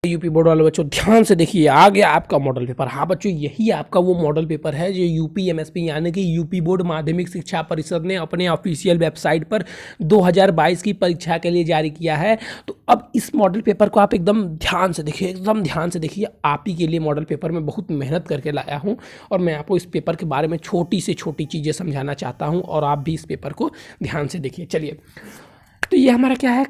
UP board वाले बच्चों ध्यान से देखिए, आ गया आपका मॉडल पेपर। हाँ बच्चों, यही आपका वो मॉडल पेपर है जो यूपी एमएसपी यानी कि यूपी बोर्ड माध्यमिक शिक्षा परिषद ने अपने ऑफिशियल वेबसाइट पर 2022 की परीक्षा के लिए जारी किया है। तो अब इस मॉडल पेपर को आप एकदम ध्यान से देखिए, एकदम ध्यान से देखिए। आप ही के लिए मॉडल पेपर में बहुत मेहनत करके लाया हूँ और मैं आपको इस पेपर के बारे में छोटी से छोटी चीज़ें समझाना चाहता हूँ और आप भी इस पेपर को ध्यान से देखिए। चलिए, तो ये हमारा क्या है,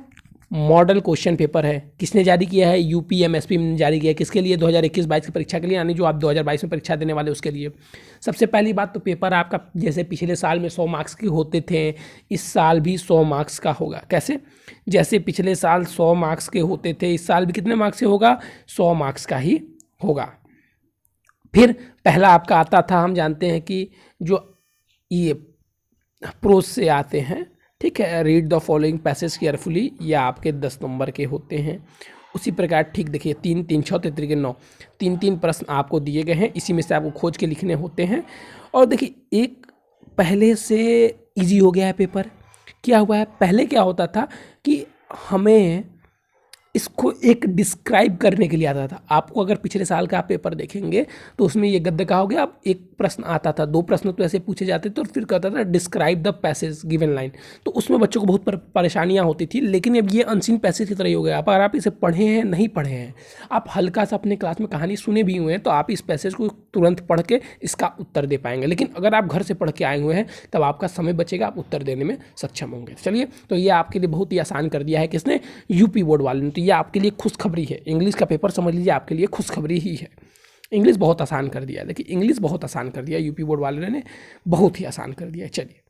मॉडल क्वेश्चन पेपर है। किसने जारी किया है? यूपी एमएसपी ने जारी किया है। किसके लिए? 2021-22 की परीक्षा के लिए, यानी जो आप 2022 में परीक्षा देने वाले उसके लिए। सबसे पहली बात तो पेपर आपका जैसे पिछले साल में 100 मार्क्स के होते थे, इस साल भी 100 मार्क्स का होगा। कैसे? जैसे पिछले साल 100 मार्क्स के होते थे, इस साल भी कितने मार्क्स से होगा? 100 मार्क्स का ही होगा। फिर पहला आपका आता था, हम जानते हैं कि जो ये प्रोज से आते हैं, ठीक है, read the following passage carefully, ये आपके 10 नंबर के होते हैं। उसी प्रकार ठीक देखिए, 3 3 6 3 9 3 प्रश्न आपको दिए गए हैं, इसी में से आपको खोज के लिखने होते हैं। और देखिए, एक पहले से इजी हो गया है पेपर। क्या हुआ है, पहले क्या होता था कि हमें इसको एक डिस्क्राइब करने के लिए आता था। आपको अगर पिछले साल का आप पेपर देखेंगे तो उसमें ये गद्य का हो गया, अब एक प्रश्न आता था, 2 प्रश्न तो ऐसे पूछे जाते थे और फिर कहता था describe the passage given line. तो उसमें बच्चों को बहुत परेशानियां होती थी, लेकिन अब ये अनसीन पैसेज की तरह ही हो गया। अगर आप इसे पढ़े हैं, नहीं पढ़े हैं, आप हल्का सा अपने क्लास में कहानी सुने भी हुए हैं, तो आप इस पैसेज को तुरंत पढ़ के इसका उत्तर दे पाएंगे। लेकिन अगर आप घर से पढ़ के आए हुए हैं तब आपका समय बचेगा, आप उत्तर देने में सक्षम होंगे। चलिए, तो ये आपके लिए बहुत ही आसान कर दिया है किसने? यूपी बोर्ड वाले ने। तो ये आपके लिए खुशखबरी है। इंग्लिश का पेपर समझ लीजिए आपके लिए खुशखबरी ही है। इंग्लिश बहुत आसान कर दिया, देखिए इंग्लिश बहुत आसान कर दिया, यूपी बोर्ड वाले ने बहुत ही आसान कर दिया। चलिए,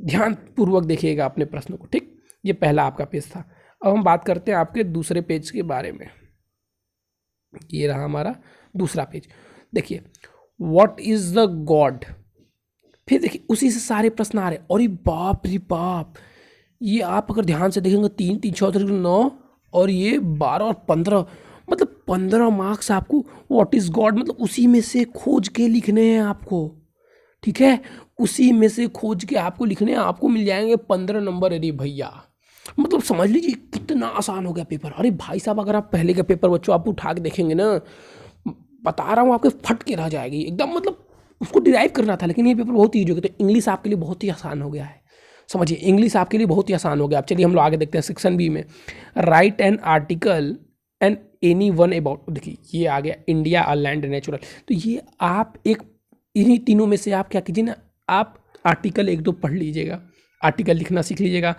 ध्यान पूर्वक देखिएगा अपने प्रश्नों को, ठीक। ये पहला आपका पेज था। अब हम बात करते हैं आपके दूसरे पेज के बारे में। ये रहा हमारा दूसरा पेज। देखिए, व्हाट इज द गॉड। फिर देखिए उसी से सारे प्रश्न आ रहे हैं। और ये बाप रे बाप, ये आप अगर ध्यान से देखेंगे 3 3 6 9 और ये 12 और 15, मतलब 15 मार्क्स आपको व्हाट इज गॉड, मतलब उसी में से खोज के लिखने हैं आपको, ठीक है। उसी में से खोज के आपको लिखने हैं, आपको मिल जाएंगे 15 नंबर। अरे भैया, मतलब समझ लीजिए कितना आसान हो गया पेपर। अरे भाई साहब, अगर आप पहले का पेपर बच्चों आप उठा के देखेंगे ना, बता रहा हूँ आपके फट के रह जाएगी एकदम, मतलब उसको डिराइव करना था। लेकिन ये पेपर बहुत ईजी हो गया। तो इंग्लिश आपके लिए बहुत ही आसान हो गया है, समझिए इंग्लिश आपके लिए बहुत ही आसान हो गया। अब चलिए हम लोग आगे देखते हैं सेक्शन बी में। Right an article and any one about. देखिए ये आ गया इंडिया अ लैंड नेचुरल। तो ये आप एक इन्हीं तीनों में से आप क्या कीजिए ना, आप आर्टिकल 1 2 पढ़ लीजिएगा, आर्टिकल लिखना सीख लीजिएगा।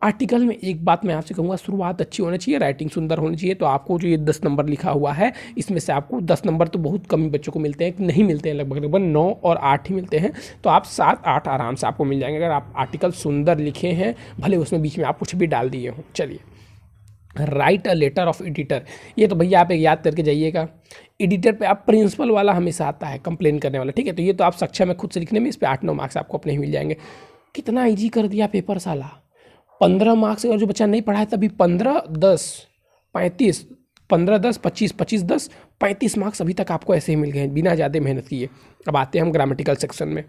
आर्टिकल में एक बात मैं आपसे कहूँगा, शुरुआत अच्छी होनी चाहिए, राइटिंग सुंदर होनी चाहिए। तो आपको जो ये 10 नंबर लिखा हुआ है, इसमें से आपको 10 नंबर तो बहुत कम बच्चों को मिलते हैं, नहीं मिलते हैं, लगभग 9 और 8 ही मिलते हैं। तो आप 7 8 आराम से आपको मिल जाएंगे अगर आप आर्टिकल सुंदर लिखे हैं, भले उसमें बीच में आप कुछ भी डाल दिए हों। चलिए, write a letter of editor. ये तो भैया आप एक याद करके जाइएगा। एडिटर पे आप प्रिंसिपल वाला हमेशा आता है, कंप्लेन करने वाला, ठीक है। तो ये तो आप सक्षम है खुद से लिखने में, इस पर 8 9 मार्क्स आपको अपने ही मिल जाएंगे। कितना ईजी कर दिया पेपर साला। 15 मार्क्स, अगर जो बच्चा नहीं पढ़ा है तभी 15 10 35, 15 10 25 25 10 35 मार्क्स अभी तक आपको ऐसे ही मिल गए हैं बिना ज़्यादा मेहनत किए। अब आते हैं हम ग्रामेटिकल सेक्शन में।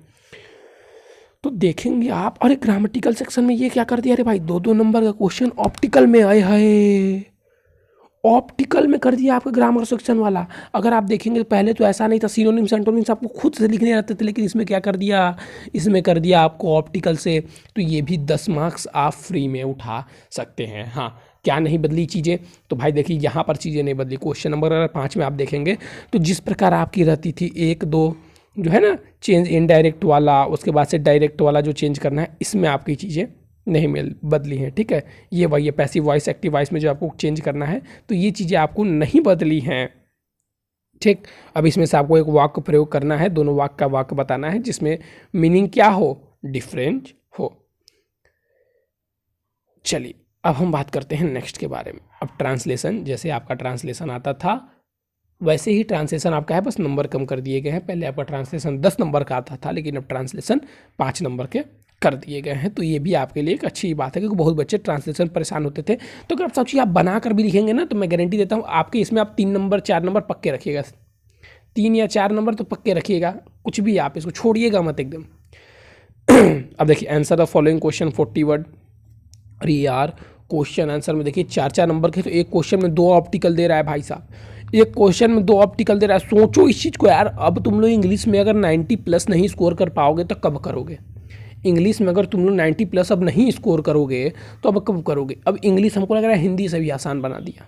तो देखेंगे आप, अरे ग्रामेटिकल सेक्शन में ये क्या कर दिया, अरे भाई 2 2 नंबर का क्वेश्चन ऑप्टिकल में आए है, ऑप्टिकल में कर दिया आपका ग्रामर सेक्शन वाला। अगर आप देखेंगे पहले तो ऐसा नहीं था, सिनोनिम्स एंटोनिम्स आपको खुद से लिखने रहते थे, लेकिन इसमें क्या कर दिया, इसमें कर दिया आपको ऑप्टिकल से। तो ये भी 10 मार्क्स आप फ्री में उठा सकते हैं। हाँ, क्या नहीं बदली चीज़ें, तो भाई देखिए यहाँ पर चीज़ें नहीं बदली। क्वेश्चन नंबर अगर 5 में आप देखेंगे तो जिस प्रकार आपकी रहती थी 1 2 जो है ना चेंज इनडायरेक्ट वाला, उसके बाद से डायरेक्ट वाला जो चेंज करना है, इसमें आपकी चीज़ें नहीं बदली हैं, ठीक है। ये वही है पैसिव वॉइस एक्टिव वॉइस में जो आपको चेंज करना है, तो ये चीज़ें आपको नहीं बदली हैं, ठीक। अब इसमें से आपको एक वाक्य प्रयोग करना है, दोनों वाक्य का वाक्य बताना है जिसमें मीनिंग क्या हो, डिफरेंट हो। चलिए, अब हम बात करते हैं नेक्स्ट के बारे में। अब ट्रांसलेशन, जैसे आपका ट्रांसलेशन आता था वैसे ही ट्रांसलेशन आपका है, बस नंबर कम कर दिए गए हैं। पहले आपका ट्रांसलेशन 10 नंबर का आता था, लेकिन अब ट्रांसलेशन 5 नंबर के कर दिए गए हैं। तो ये भी आपके लिए एक अच्छी बात है, क्योंकि बहुत बच्चे ट्रांसलेशन परेशान होते थे। तो अगर सब चीज़ आप बना कर भी लिखेंगे ना, तो मैं गारंटी देता हूँ आपके इसमें आप 3 नंबर 4 नंबर पक्के रखिएगा, 3 या 4 नंबर तो पक्के रखिएगा, कुछ भी आप इसको छोड़िएगा मत एकदम। अब देखिए, answer the following question 40 word. अरे यार क्वेश्चन आंसर में देखिए 4-4 नंबर के, तो एक क्वेश्चन में 2 ऑप्टिकल दे रहा है भाई साहब, एक क्वेश्चन में 2 ऑप्टिकल दे रहा है। सोचो इस चीज़ को यार। अब तुम लोग इंग्लिश में अगर 90 प्लस नहीं स्कोर कर पाओगे तो कब करोगे? इंग्लिश में अगर तुम लोग 90 प्लस अब नहीं स्कोर करोगे तो अब कब करोगे? अब इंग्लिश हमको लग रहा है हिंदी से भी आसान बना दिया।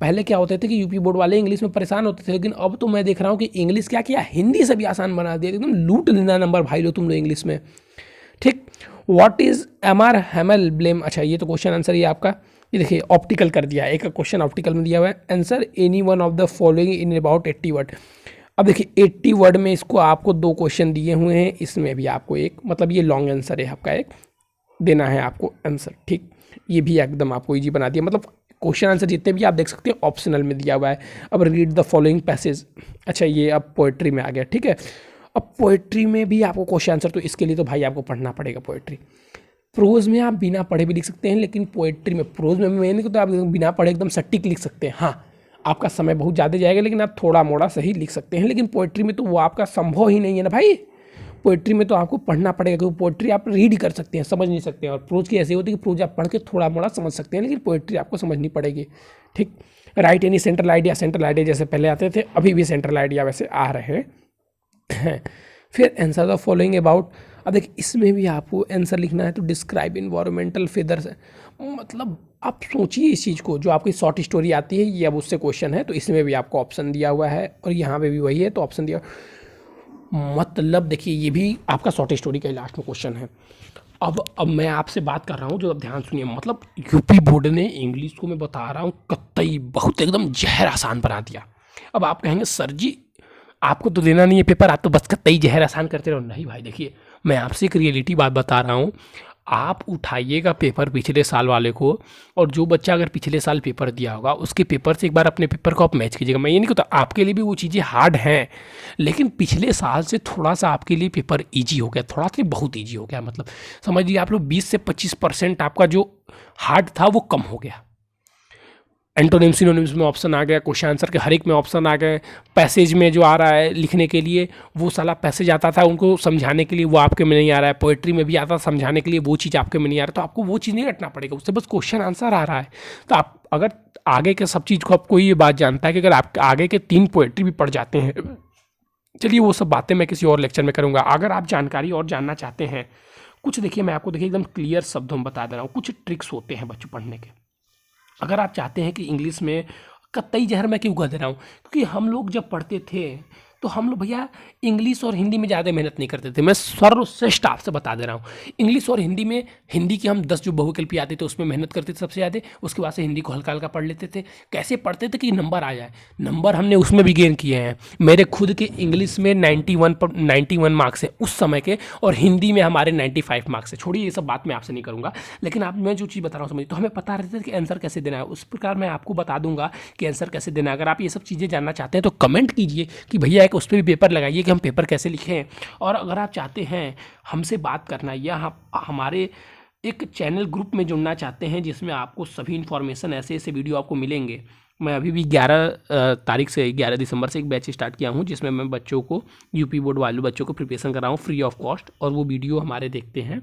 पहले क्या होते थे कि यूपी बोर्ड वाले इंग्लिश में परेशान होते थे, लेकिन अब तो मैं देख रहा हूँ कि इंग्लिश क्या किया, हिंदी से भी आसान बना दिया। एकदम लूट लेना नंबर भाई लो तुम लोग इंग्लिश में। ठीक, व्हाट इज एमआर हैमल ब्लेम। अच्छा ये तो क्वेश्चन आंसर ये आपका, ये देखिए ऑप्टिकल कर दिया, एक क्वेश्चन ऑप्टिकल में दिया हुआ है। Answer any one of the following in about 80 word. अब देखिए 80 वर्ड में इसको आपको 2 क्वेश्चन दिए हुए हैं, इसमें भी आपको एक, मतलब ये लॉन्ग आंसर है आपका, एक देना है आपको आंसर। ठीक, ये भी एकदम आपको ईजी बना दिया। मतलब क्वेश्चन आंसर जितने भी आप देख सकते हैं ऑप्शनल में दिया हुआ है। अब रीड द फॉलोइंग पैसेज। अच्छा ये अब पोएट्री में आ गया। ठीक है, अब पोएट्री में भी आपको क्वेश्चन आंसर, तो इसके लिए तो भाई आपको पढ़ना पड़ेगा पोएट्री। प्रोज में आप बिना पढ़े भी लिख सकते हैं, लेकिन पोएट्री में, प्रोज में मैंने तो आप बिना पढ़े एकदम सटीक लिख सकते हैं। हाँ आपका समय बहुत ज़्यादा जाएगा, लेकिन आप थोड़ा मोड़ा सही लिख सकते हैं। लेकिन पोएट्री में तो वो आपका संभव ही नहीं है ना भाई। पोएट्री में तो आपको पढ़ना पड़ेगा, क्योंकि पोएट्री आप रीड कर सकते हैं, समझ नहीं सकते हैं। और प्रोज की ऐसी होती है कि प्रोज आप पढ़ के थोड़ा मोड़ा समझ सकते हैं, लेकिन पोएट्री आपको समझनी पड़ेगी। ठीक, right any central idea. Central idea जैसे पहले आते थे, अभी भी सेंट्रल आइडिया वैसे आ रहे हैं। फिर आंसर द फॉलोइंग अबाउट। अब देखिए इसमें भी आपको आंसर लिखना है, तो डिस्क्राइब इन्वायरमेंटल फेदर्स। मतलब आप सोचिए इस चीज़ को, जो आपकी शॉर्ट स्टोरी आती है ये अब उससे क्वेश्चन है, तो इसमें भी आपको ऑप्शन दिया हुआ है, और यहाँ पे भी वही है तो ऑप्शन दिया। मतलब देखिए ये भी आपका शॉर्ट स्टोरी का लास्ट में क्वेश्चन है। अब मैं आपसे बात कर रहा हूँ, जो अब ध्यान सुनिए। मतलब यूपी बोर्ड ने इंग्लिश को, मैं बता रहा हूँ, कतई बहुत एकदम जहर आसान बना दिया। अब आप कहेंगे सर जी आपको तो देना नहीं है पेपर, आप तो बस कतई जहर आसान करते रहो। नहीं भाई देखिए, मैं आपसे एक रियलिटी बात बता रहा हूँ। आप उठाइएगा पेपर पिछले साल वाले को, और जो बच्चा अगर पिछले साल पेपर दिया होगा उसके पेपर से एक बार अपने पेपर को आप मैच कीजिएगा। मैं ये नहीं कहता आपके लिए भी वो चीज़ें हार्ड हैं, लेकिन पिछले साल से थोड़ा सा आपके लिए पेपर ईजी हो गया, थोड़ा सा बहुत ईजी हो गया। मतलब समझ लीजिए आप लोग 20 से 25% आपका जो हार्ड था वो कम हो गया। एंटोनिम्स सिनोनिम्स में ऑप्शन आ गया, क्वेश्चन आंसर के हर एक में ऑप्शन आ गए। पैसेज में जो आ रहा है लिखने के लिए, वो साला पैसेज आता था उनको समझाने के लिए, वो आपके में नहीं आ रहा है। पोएट्री में भी आता था समझाने के लिए, वो चीज़ आपके में नहीं आ रहा, तो आपको वो चीज़ नहीं रटना पड़ेगा, उससे बस क्वेश्चन आंसर आ रहा है। तो आप अगर आगे के सब चीज़ को, आपको ये बात जानता है कि अगर आप आगे के 3 पोएट्री भी पढ़ जाते हैं, चलिए वो सब बातें मैं किसी और लेक्चर में करूँगा। अगर आप जानकारी और जानना चाहते हैं कुछ, देखिए मैं आपको देखिए एकदम क्लियर शब्दों में बता दे रहा हूँ, कुछ ट्रिक्स होते हैं बच्चों पढ़ने के। अगर आप चाहते हैं कि इंग्लिश में कतई जहर, मैं क्यों कह दे रहा हूँ, क्योंकि हम लोग जब पढ़ते थे तो हम लोग भैया इंग्लिश और हिंदी में ज़्यादा मेहनत नहीं करते थे। मैं सर्वश्रेष्ठ आपसे बता दे रहा हूँ, इंग्लिश और हिंदी में, हिंदी की हम 10 जो बहुविकल्पी आते थे उसमें मेहनत करते थे सबसे ज़्यादा। उसके बाद से हिंदी को हल्का हल्का पढ़ लेते थे। कैसे पढ़ते थे कि नंबर आ जाए, नंबर हमने उसमें भी गेन किए हैं। मेरे खुद के इंग्लिश में 91 मार्क्स हैं उस समय के, और हिंदी में हमारे 95 मार्क्स है। छोड़िए ये सब बात मैं आपसे नहीं करूँगा, लेकिन आप, मैं जो चीज़ बता रहा हूँ समझिए। तो हमें पता रहता है कि आंसर कैसे देना है, उस प्रकार मैं आपको बता दूंगा कि आंसर कैसे देना है। अगर आप ये सब चीज़ें जानना चाहते हैं तो कमेंट कीजिए कि भैया एक उस पर भी पेपर लगाइए कि हम पेपर कैसे लिखें। और अगर आप चाहते हैं हमसे बात करना, या हमारे एक चैनल ग्रुप में जुड़ना चाहते हैं जिसमें आपको सभी इन्फॉर्मेशन, ऐसे ऐसे वीडियो आपको मिलेंगे। मैं अभी भी 11 दिसंबर से एक बैच स्टार्ट किया हूं, जिसमें मैं बच्चों को, यूपी बोर्ड वाले बच्चों को प्रिपरेशन कर रहा हूं फ्री ऑफ कॉस्ट, और वो वीडियो हमारे देखते हैं।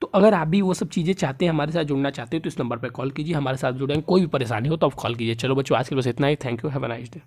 तो अगर आप भी वो सब चीज़ें चाहते हैं, हमारे साथ जुड़ना चाहते हैं, तो इस नंबर पर कॉल कीजिए, हमारे साथ जुड़ेंगे। कोई भी परेशानी हो तो आप कॉल कीजिए। चलो बच्चों आज के लिए बस इतना ही। Thank you, have a nice day.